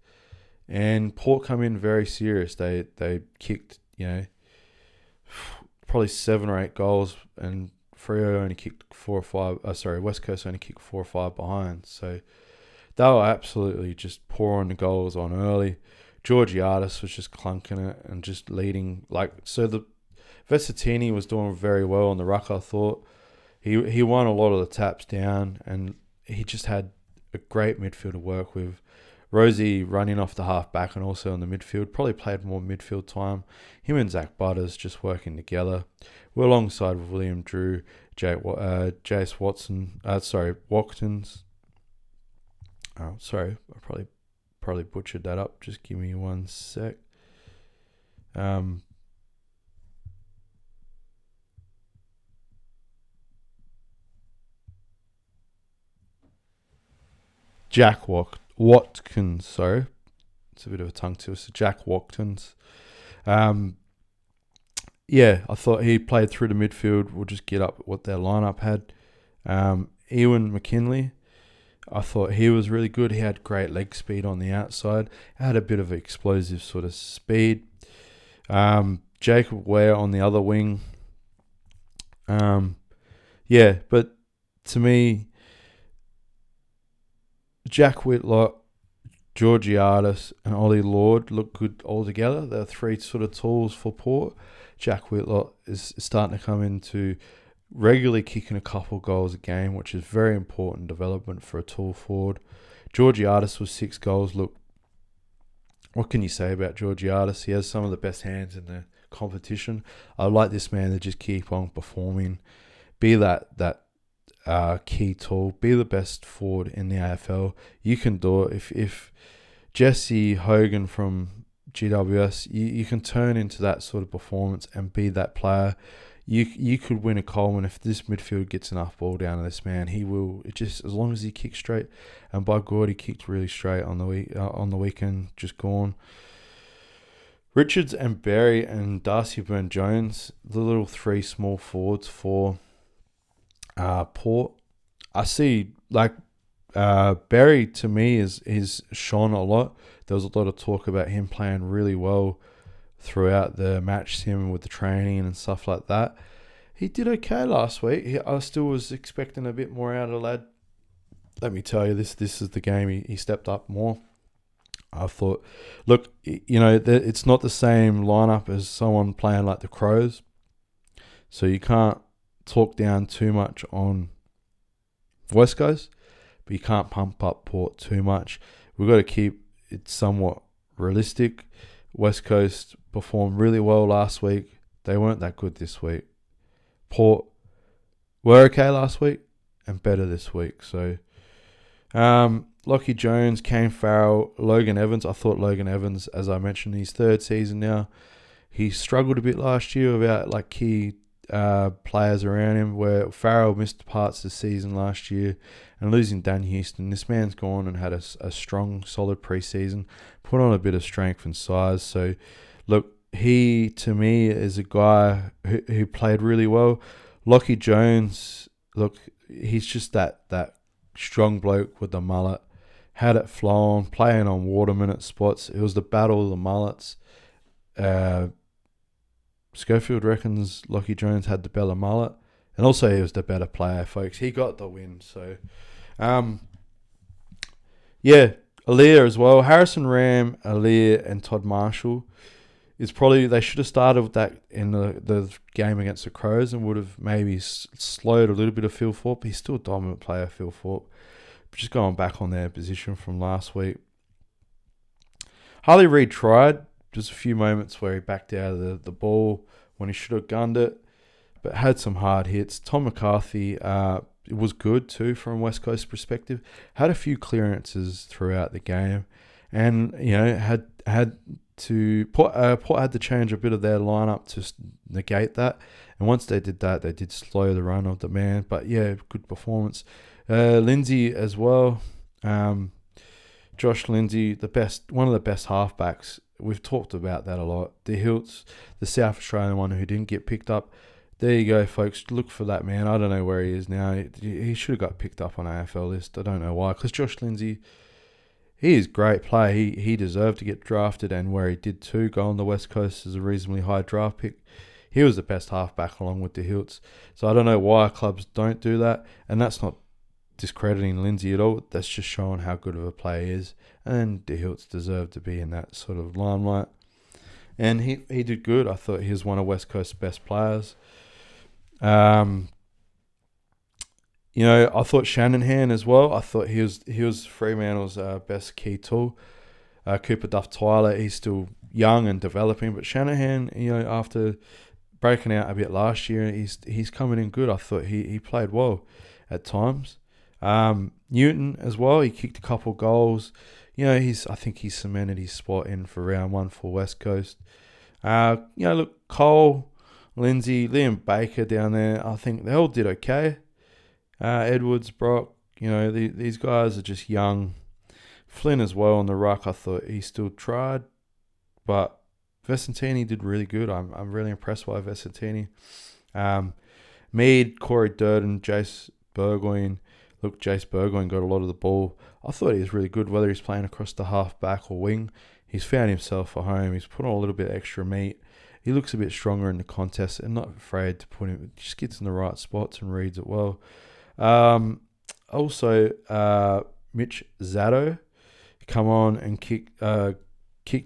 And Port come in very serious. They kicked, probably 7 or 8 goals, and Freo only kicked 4 or 5. West Coast only kicked 4 or 5 behind. So they were absolutely just pouring the goals on early. Georgiadis was just clunking it and just leading. So the Vesatini was doing very well on the ruck, I thought. He won a lot of the taps down, and he just had a great midfield to work with. Rosie running off the half back and also in the midfield, probably played more midfield time. Him and Zach Butters just working together. We're alongside with William Drew, Jace Watkins. Oh, sorry, I probably butchered that up. Just give me 1 sec. Jack Watkins, sorry. It's a bit of a tongue twister. Jack Watkins. I thought he played through the midfield. We'll just get up what their lineup had. Ewan McKinley, I thought he was really good. He had great leg speed on the outside. Had a bit of explosive sort of speed. Jacob Ware on the other wing. But to me, Jack Whitlock, Georgiadis and Ollie Lord look good all together. They're 3 sort of tools for Port. Jack Whitlock is starting to come into regularly kicking a couple goals a game, which is very important development for a tall forward. Georgiadis was 6 goals. Look, what can you say about Georgiadis? He has some of the best hands in the competition. I like this man to just keep on performing, be that key tool, be the best forward in the AFL. You can do it. If Jesse Hogan from GWS, you can turn into that sort of performance and be that player. You could win a Coleman if this midfield gets enough ball down to this man. He will. It just as long as he kicks straight, and by God, he kicked really straight on the weekend. Just gone. Richards and Berry and Darcy Byrne-Jones, the little 3 small forwards for Port. I see Berry to me is shone a lot. There was a lot of talk about him playing really well throughout the match sim with the training and stuff like that. He did okay last week. I still was expecting a bit more out of the lad. Let me tell you, this is the game he stepped up more. I thought, look, it's not the same lineup as someone playing like the Crows, so you can't talk down too much on West Coast, but you can't pump up Port too much. We've got to keep it somewhat realistic. West Coast performed really well last week. They weren't that good this week. Port were okay last week and better this week. So, Lockie Jones, Kane Farrell, Logan Evans. I thought Logan Evans, as I mentioned, his third season now. He struggled a bit last year without key players around him, where Farrell missed parts of the season last year, and losing Dan Houston. This man's gone and had a strong, solid preseason, put on a bit of strength and size. So, look, he to me is a guy who played really well. Lockie Jones, look, he's just that strong bloke with the mullet, had it flowing, playing on water minute spots. It was the battle of the mullets. Schofield reckons Lockie Jones had the better mullet, and also he was the better player, folks. He got the win. So, Aaliyah as well. Harrison Ram, Aaliyah, and Todd Marshall is probably, they should have started with that in the game against the Crows and would have maybe slowed a little bit of Phil Thorpe. He's still a dominant player, Phil Thorpe. Just going back on their position from last week. Harley Reid tried. Just a few moments where he backed out of the ball when he should have gunned it, but had some hard hits. Tom McCarthy it was good too from West Coast perspective. Had a few clearances throughout the game, and had to Port had to change a bit of their lineup to negate that. And once they did that, they did slow the run of the man. But yeah, good performance. Lindsay as well. Josh Lindsay, one of the best halfbacks. We've talked about that a lot. The Hilts, the South Australian one who didn't get picked up. There you go, folks. Look for that man. I don't know where he is now. He should have got picked up on AFL list. I don't know why. Because Josh Lindsay, he is a great player. He deserved to get drafted, and where he did too, go on the West Coast as a reasonably high draft pick. He was the best halfback along with the Hilts. So I don't know why clubs don't do that. And that's not discrediting Lindsay at all. That's just showing how good of a player he is. And the Hilts deserve to be in that sort of limelight. And he did good. I thought he was one of West Coast's best players. I thought Shanahan as well. I thought he was Fremantle's best key tool. Cooper Duff-Tyler, he's still young and developing, but Shanahan, after breaking out a bit last year, he's coming in good. I thought he played well at times. Newton as well, he kicked a couple goals. I think he cemented his spot in for round one for West Coast. Look, Cole, Lindsay, Liam Baker down there, I think they all did okay. Edwards, Brock, these guys are just young. Flynn as well on the ruck, I thought he still tried, but Vesentini did really good. I'm really impressed by Vesentini. Mead, Corey Durden, Jace Burgoyne. Look, Jace Burgoyne got a lot of the ball. I thought he was really good, whether he's playing across the half back or wing. He's found himself a home. He's put on a little bit extra meat. He looks a bit stronger in the contest and not afraid to put him. Just gets in the right spots and reads it well. Also, Mitch Zato come on and kicked a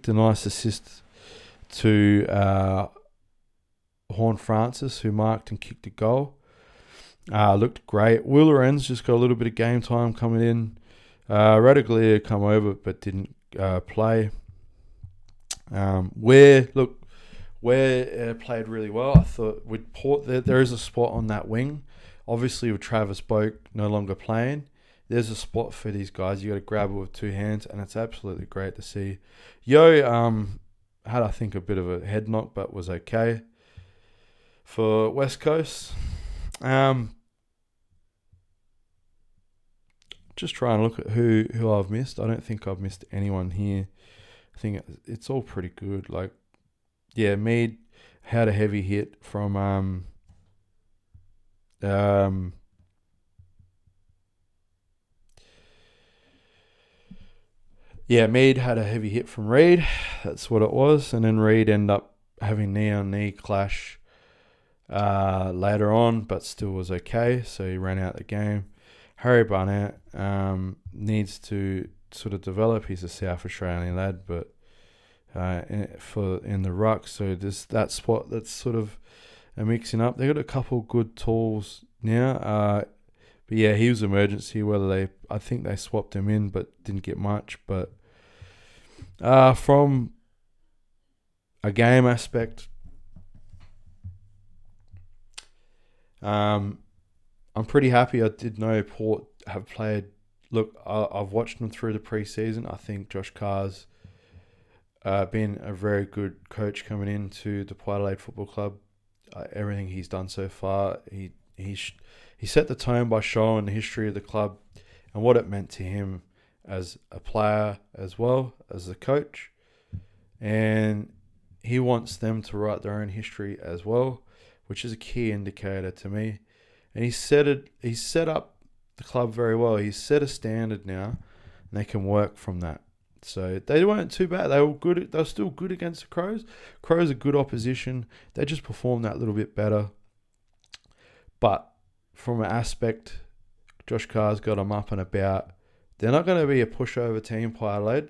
nice assist to Horn Francis, who marked and kicked a goal. Looked great. Will Lorenz just got a little bit of game time coming in. Radaglia come over but didn't play. Ware played really well. I thought with Port there is a spot on that wing. Obviously with Travis Boak no longer playing, there's a spot for these guys. You got to grab it with two hands, and it's absolutely great to see. Yo had, I think, a bit of a head knock, but was okay for West Coast. Just trying to look at who I've missed. I don't think I've missed anyone here. I think it's all pretty good. Mead had a heavy hit from Yeah, Mead had a heavy hit from Reed. That's what it was. And then Reed ended up having knee-on-knee clash later on, but still was okay. So he ran out the game. Harry Barnett needs to sort of develop. He's a South Australian lad, but in the ruck. So that spot that's sort of a mixing up. They got a couple good tools now. But yeah, he was emergency. I think they swapped him in, but didn't get much. But from a game aspect, I'm pretty happy. I did know Port have played. Look, I've watched them through the preseason. I think Josh Carr's been a very good coach coming into the Port Adelaide Football Club. Everything he's done so far, he set the tone by showing the history of the club and what it meant to him as a player as well as a coach. And he wants them to write their own history as well, which is a key indicator to me. And he set up the club very well. He's set a standard now, and they can work from that. So they weren't too bad. They were good. They were still good against the Crows. Crows are good opposition. They just performed that little bit better. But from an aspect, Josh Carr's got them up and about. They're not going to be a pushover team, Port Adelaide.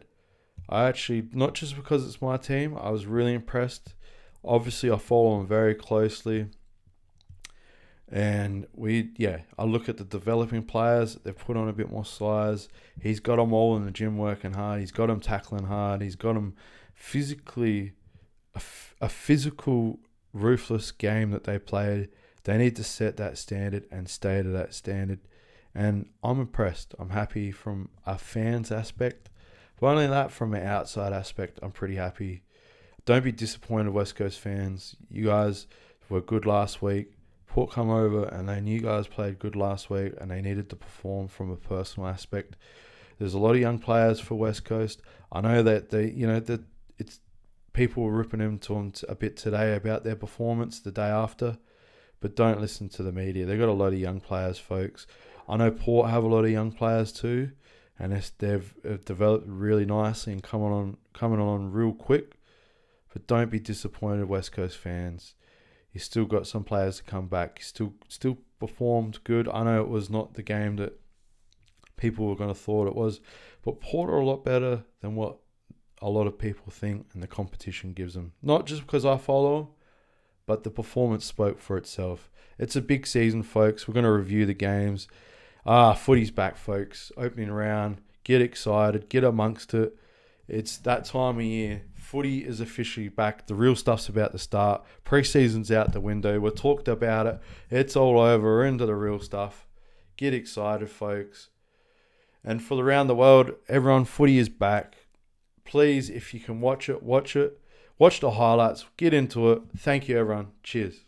I actually, not just because it's my team, I was really impressed. Obviously, I follow them very closely. And I look at the developing players. They've put on a bit more size. He's got them all in the gym working hard. He's got them tackling hard. He's got them physically, a physical, ruthless game that they played. They need to set that standard and stay to that standard. And I'm impressed. I'm happy from a fan's aspect. But only that, from an outside aspect, I'm pretty happy. Don't be disappointed, West Coast fans. You guys were good last week. Port come over and they knew you guys played good last week and they needed to perform from a personal aspect. There's a lot of young players for West Coast. I know that it's people were ripping into them a bit today about their performance the day after, but don't listen to the media. They've got a lot of young players, folks. I know Port have a lot of young players too, and they've developed really nicely and coming on real quick. But don't be disappointed, West Coast fans. You still got some players to come back. You still performed good. I know it was not the game that people were going to thought it was, but Port are a lot better than what a lot of people think and the competition gives them. Not just because I follow them, but the performance spoke for itself. It's a big season, folks. We're going to review the games. Footy's back, folks. Opening round. Get excited. Get amongst it. It's that time of year. Footy is officially back. The real stuff's about to start. Preseason's out the window. We've talked about it. It's all over. We're into the real stuff. Get excited, folks. And for around the world, everyone, footy is back. Please, if you can watch it, watch it. Watch the highlights. Get into it. Thank you, everyone. Cheers.